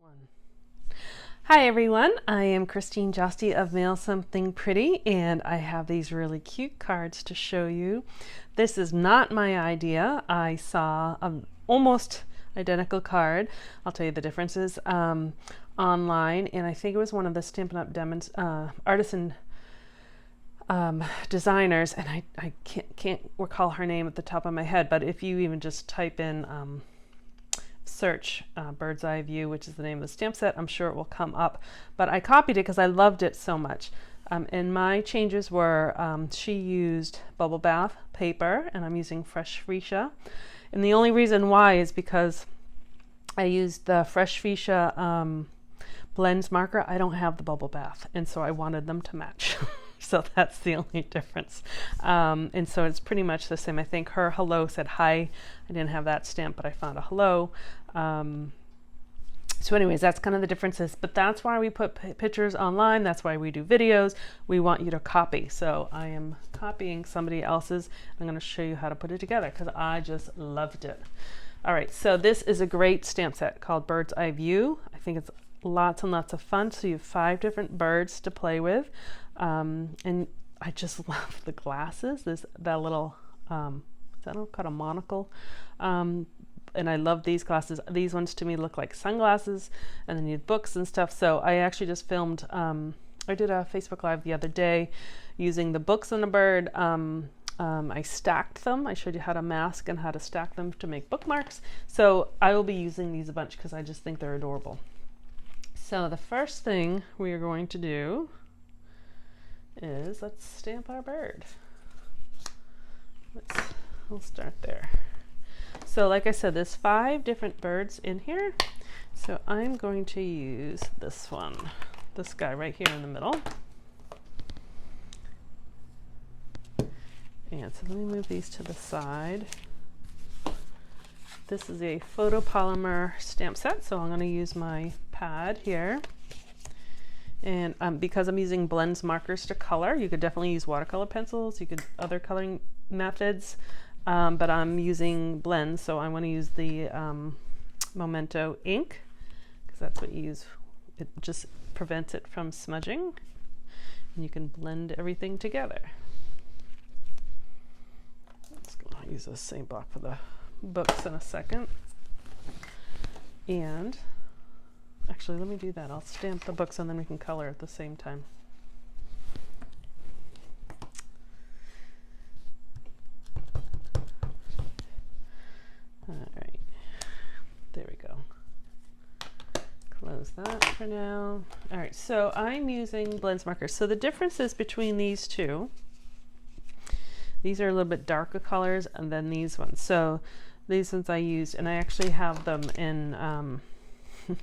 One. Hi everyone, I am Christine Josty of Mail Something Pretty, and I have these really cute cards to show you. This is not my idea. I saw an almost identical card. I'll tell you the differences online, and I think it was one of the Stampin' Up! Artisan designers, and I can't recall her name at the top of my head, but if you even just type in search Bird's Eye View, which is the name of the stamp set, I'm sure it will come up. But I copied it because I loved it so much. And my changes were she used bubble bath paper and I'm using fresh Freesia. And the only reason why is because I used the fresh Freesia blends marker. I don't have the bubble bath, and so I wanted them to match. So that's the only difference. And so it's pretty much the same. I think her hello said hi. I didn't have that stamp, but I found a hello. So anyways, that's kind of the differences, but that's why we put pictures online. That's why we do videos. We want you to copy. So I am copying somebody else's. I'm going to show you how to put it together because I just loved it. All right, so this is a great stamp set called Bird's Eye View. I think it's lots and lots of fun. So you have 5 different birds to play with. And I just love the glasses. There's that little, is that called a monocle? And I love these glasses. These ones to me look like sunglasses, and then you have books and stuff. So I actually just filmed, I did a Facebook Live the other day using the books on the bird. I stacked them. I showed you how to mask and how to stack them to make bookmarks. So I will be using these a bunch because I just think they're adorable. So the first thing we are going to do is let's stamp our bird. We'll start there. So like I said, there's 5 different birds in here. So I'm going to use this one, this guy right here in the middle. And so let me move these to the side. This is a photopolymer stamp set, so I'm going to use my pad here. And because I'm using blends markers to color, you could definitely use watercolor pencils, you could other coloring methods, but I'm using blends, so I want to use the Memento ink because that's what you use. It just prevents it from smudging, and you can blend everything together. I'll use the same block for the books in a second. And actually, let me do that. I'll stamp the books and then we can color at the same time. All right, there we go. Close that for now. All right, so I'm using blends markers. So the differences between these two, these are a little bit darker colors, and then these ones. So these ones I used, and I actually have them in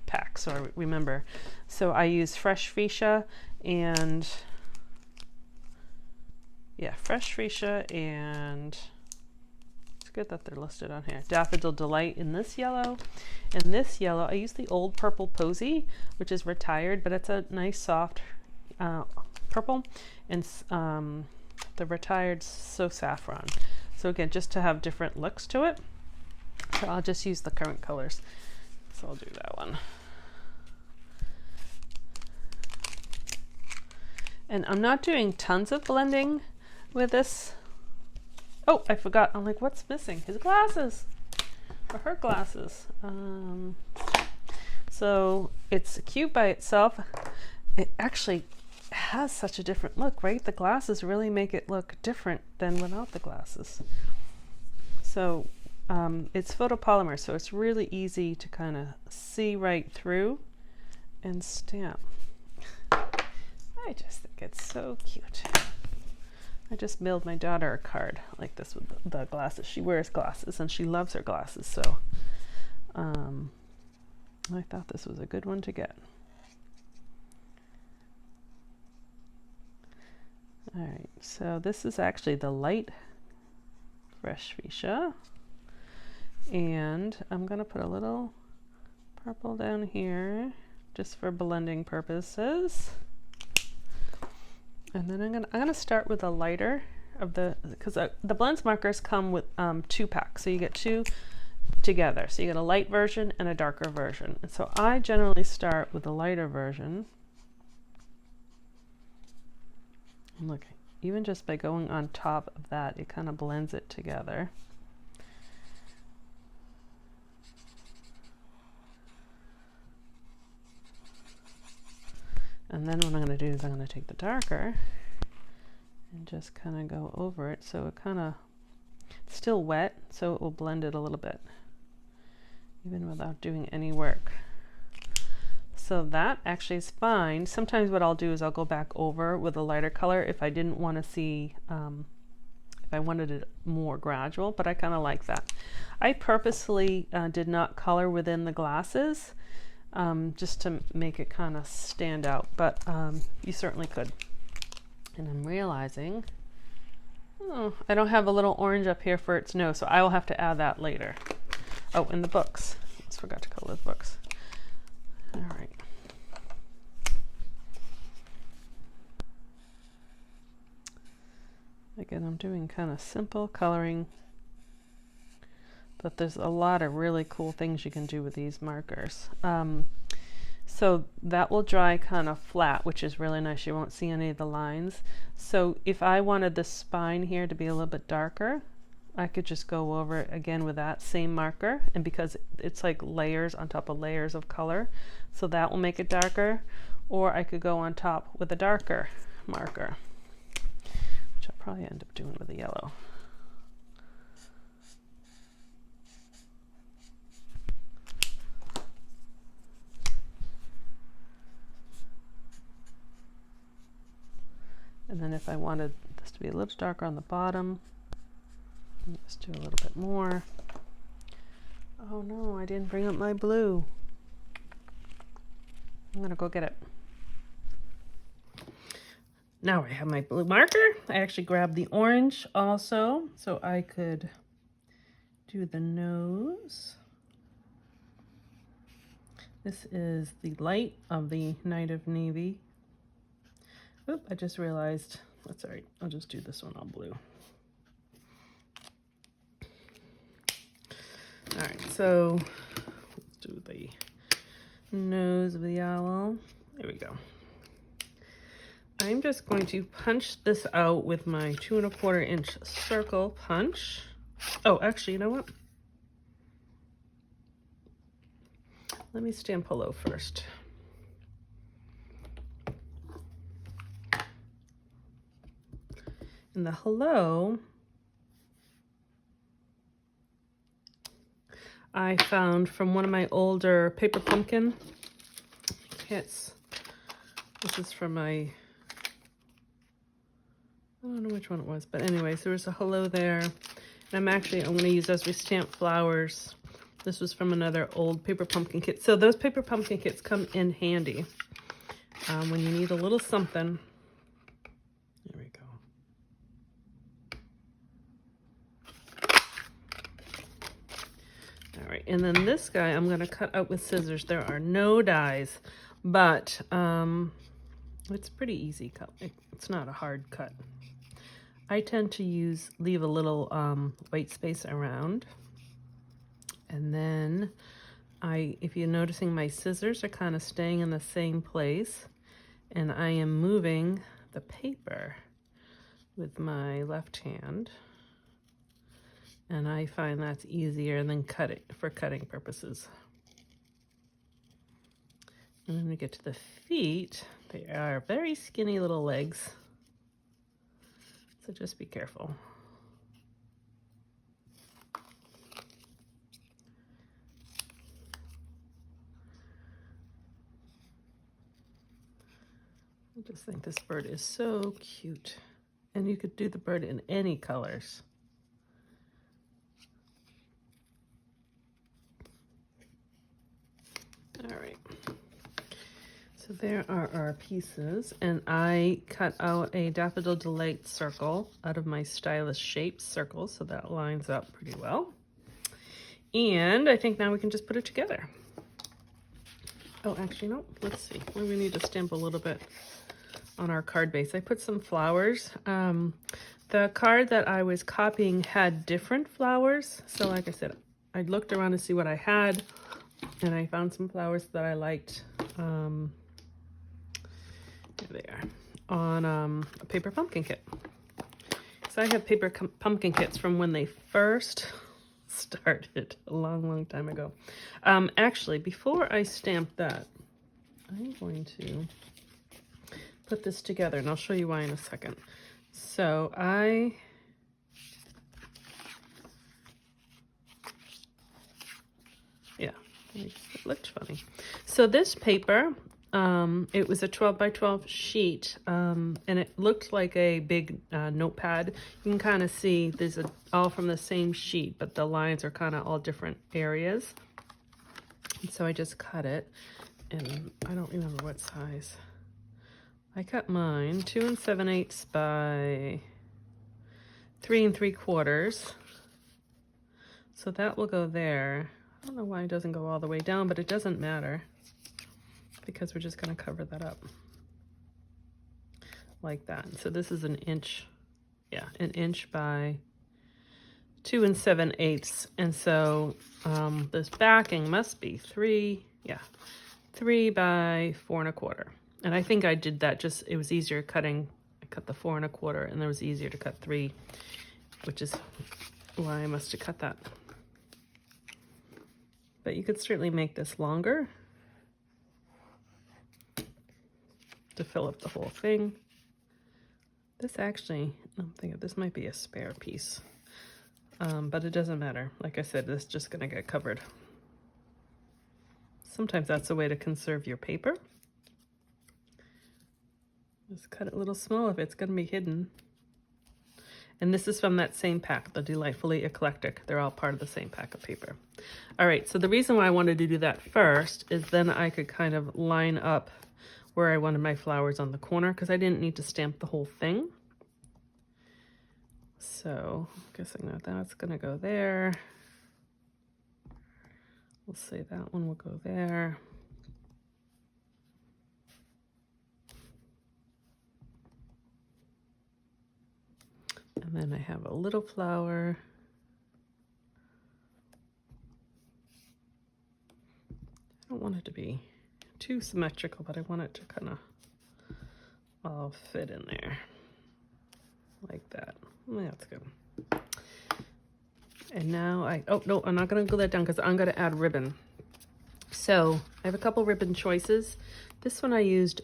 packs, so I remember. So I use fresh Freesia and fresh Freesia, and it's good that they're listed on here. Daffodil Delight in this yellow, and this yellow I use the old purple Posy, which is retired, but it's a nice soft purple, and the retired So Saffron. So again, just to have different looks to it. So I'll just use the current colors. So I'll do that one. And I'm not doing tons of blending with this. Oh, I forgot. I'm like, what's missing? His glasses, or her glasses. So it's cute by itself. It actually has such a different look, right? The glasses really make it look different than without the glasses. So it's photopolymer, so it's really easy to kind of see right through and stamp. I just think it's so cute. I just mailed my daughter a card like this with the glasses. She wears glasses and she loves her glasses, so I thought this was a good one to get. All right, so this is actually the light fresh Freesia, and I'm going to put a little purple down here just for blending purposes. And then I'm gonna start with a lighter of because the blends markers come with 2 packs, so you get 2 together. So you get a light version and a darker version. And so I generally start with the lighter version. And look, even just by going on top of that, it kind of blends it together. And then what I'm going to do is I'm going to take the darker and just kind of go over it, so it kind of, it's still wet, so it will blend it a little bit, even without doing any work. So that actually is fine. Sometimes what I'll do is I'll go back over with a lighter color if I didn't want to see, if I wanted it more gradual, but I kind of like that. I purposely did not color within the glasses, just to make it kind of stand out, but you certainly could. And I'm realizing, oh, I don't have a little orange up here for its nose, so I will have to add that later. Oh, in the books. I just forgot to color the books. All right. Again, I'm doing kind of simple coloring, but there's a lot of really cool things you can do with these markers. So that will dry kind of flat, which is really nice. You won't see any of the lines. So if I wanted the spine here to be a little bit darker, I could just go over it again with that same marker. And because it's like layers on top of layers of color, so that will make it darker. Or I could go on top with a darker marker, which I'll probably end up doing with a yellow. And then if I wanted this to be a little darker on the bottom, just do a little bit more. Oh no, I didn't bring up my blue. I'm gonna go get it. Now I have my blue marker. I actually grabbed the orange also, so I could do the nose. This is the light of the Night of Navy. Oop, I just realized, that's all right. I'll just do this one all blue. All right, so let's do the nose of the owl. There we go. I'm just going to punch this out with my 2 1/4 inch circle punch. Oh, actually, you know what? Let me stamp hello first. And the hello, I found from one of my older paper pumpkin kits. This is from my, I don't know which one it was, but anyways, there was a hello there. And I'm going to use those. We stamp flowers. This was from another old paper pumpkin kit. So those paper pumpkin kits come in handy when you need a little something. There we go. All right, and then this guy I'm going to cut out with scissors. There are no dies, but it's pretty easy cut. It's not a hard cut. I tend to leave a little white space around. And then if you're noticing, my scissors are kind of staying in the same place, and I am moving the paper with my left hand. And I find that's easier than for cutting purposes. And then we get to the feet. They are very skinny little legs, so just be careful. I just think this bird is so cute. And you could do the bird in any colors. All right. So there are our pieces, and I cut out a Daffodil Delight circle out of my Stylish Shapes circle, so that lines up pretty well. And I think now we can just put it together. Oh, actually, no, let's see. We need to stamp a little bit on our card base. I put some flowers. The card that I was copying had different flowers, so like I said, I looked around to see what I had, and I found some flowers that I liked. Here they are, on a paper pumpkin kit. So I have paper pumpkin kits from when they first started a long time ago. Actually, before I stamp that, I'm going to put this together, and I'll show you why in a second. So yeah, it looked funny. So this paper, it was a 12 by 12 sheet, and it looked like a big notepad. You can kind of see these are all from the same sheet, but the lines are kind of all different areas. And so I just cut it, and I don't remember what size. I cut mine 2 7/8 by 3 3/4. So that will go there. I don't know why it doesn't go all the way down, but it doesn't matter because we're just going to cover that up like that. So this is 1 inch, yeah, 1 inch by 2 7/8. And so this backing must be 3 by 4 1/4. And I think I did that just, it was easier cutting. I cut the 4 1/4, and it was easier to cut 3, which is why I must have cut that. But you could certainly make this longer to fill up the whole thing. This actually, I'm thinking this might be a spare piece, but it doesn't matter. Like I said, this is just gonna get covered. Sometimes that's a way to conserve your paper. Just cut it a little small if it's gonna be hidden. And this is from that same pack, the Delightfully Eclectic. They're all part of the same pack of paper. All right, so the reason why I wanted to do that first is then I could kind of line up where I wanted my flowers on the corner, because I didn't need to stamp the whole thing. So I'm guessing that that's gonna go there. We'll say that one will go there. And then I have a little flower. I don't want it to be too symmetrical, but I want it to kind of all fit in there like that. That's good. And now oh no, I'm not gonna glue that down because I'm gonna add ribbon. So I have a couple ribbon choices. This one I used,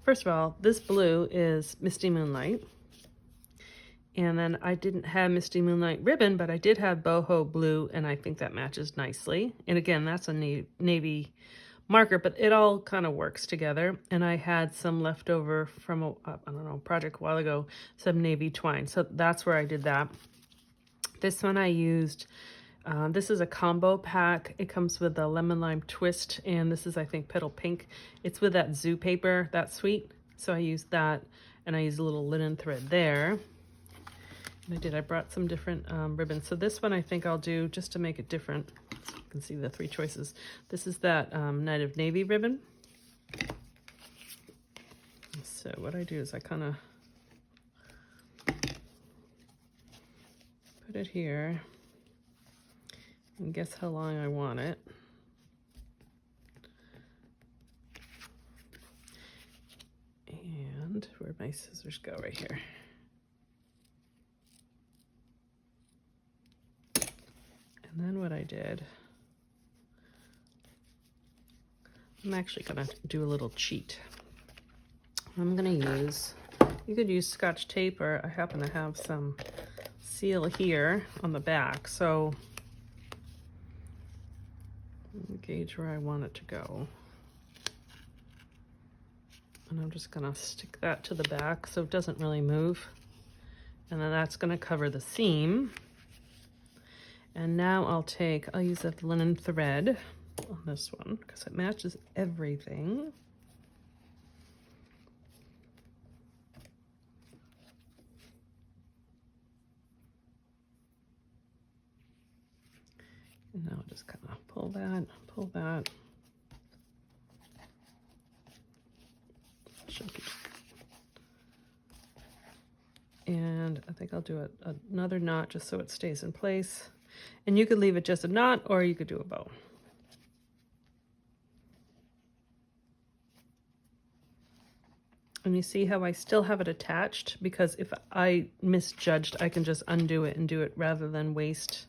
first of all, this blue is Misty Moonlight. And then I didn't have Misty Moonlight ribbon, but I did have boho blue, and I think that matches nicely. And again, that's a navy marker, but it all kind of works together. And I had some leftover from a, I don't know, project a while ago, some navy twine. So that's where I did that. This one I used, this is a combo pack. It comes with a lemon lime twist, and this is, I think, petal pink. It's with that zoo paper, that sweet. So I used that, and I used a little linen thread there. I brought some different ribbons. So this one I think I'll do just to make it different. So you can see the 3 choices. This is that Night of Navy ribbon. So what I do is I kind of put it here and guess how long I want it. And where'd my scissors go? Right here. And then what I did, I'm actually gonna do a little cheat. I'm gonna use, you could use Scotch tape, or I happen to have some seal here on the back. So let me gauge where I want it to go. And I'm just gonna stick that to the back so it doesn't really move. And then that's gonna cover the seam. And now I'll use a linen thread on this one because it matches everything. And now I'll just kind of pull that. And I think I'll do another knot just so it stays in place. And you could leave it just a knot, or you could do a bow. And you see how I still have it attached, because if I misjudged, I can just undo it and do it rather than waste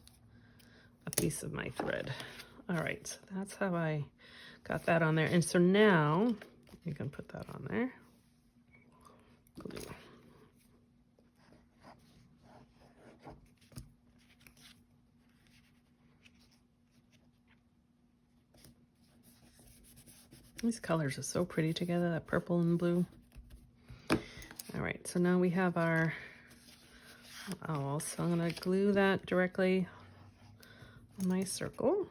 a piece of my thread. All right, so that's how I got that on there. And so now you can put that on there. Glue. These colors are so pretty together, that purple and blue. All right, so now we have our owl. So I'm gonna glue that directly on my circle.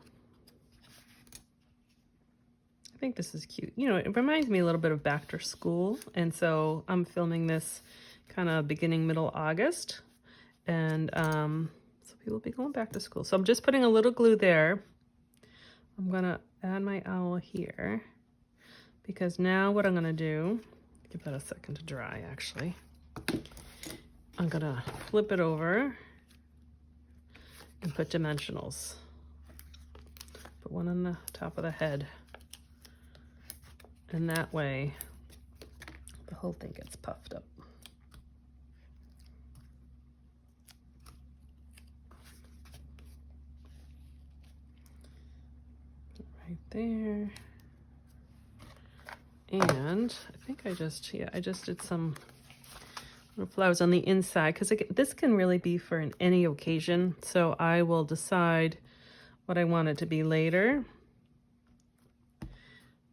I think this is cute. You know, it reminds me a little bit of back to school. And so I'm filming this kind of beginning, middle August. And so people will be going back to school. So I'm just putting a little glue there. I'm gonna add my owl here, because now what I'm gonna do, give that a second to dry actually. I'm gonna flip it over and put dimensionals. Put one on the top of the head. And that way the whole thing gets puffed up. Right there. And I think I just did some little flowers on the inside, because this can really be for any occasion. So I will decide what I want it to be later.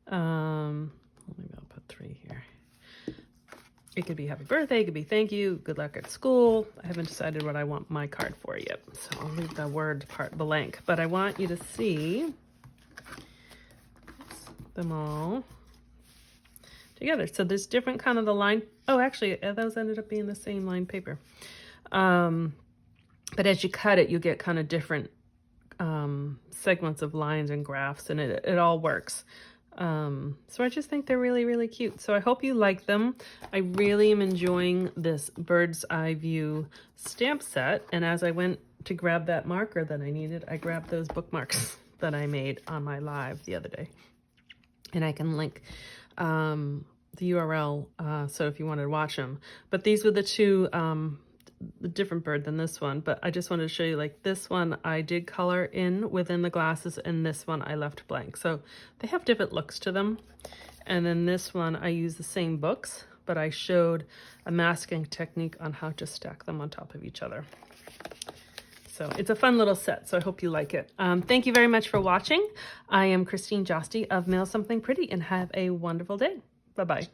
Maybe I'll put 3 here. It could be happy birthday, it could be thank you, good luck at school. I haven't decided what I want my card for yet, so I'll leave the word part blank. But I want you to see them all together. So there's different kind of the line. Oh, actually, those ended up being the same line paper. But as you cut it, you get kind of different segments of lines and graphs, and it all works. So I just think they're really, really cute. So I hope you like them. I really am enjoying this bird's eye view stamp set. And as I went to grab that marker that I needed, I grabbed those bookmarks that I made on my live the other day. And I can link the URL so if you wanted to watch them. But these were the two, the different bird than this one, but I just wanted to show you, like this one I did color in within the glasses, and this one I left blank. So they have different looks to them. And then this one I used the same books, but I showed a masking technique on how to stack them on top of each other. So it's a fun little set, so I hope you like it. Thank you very much for watching. I am Christine Josty of Mail Something Pretty, and have a wonderful day. Bye-bye.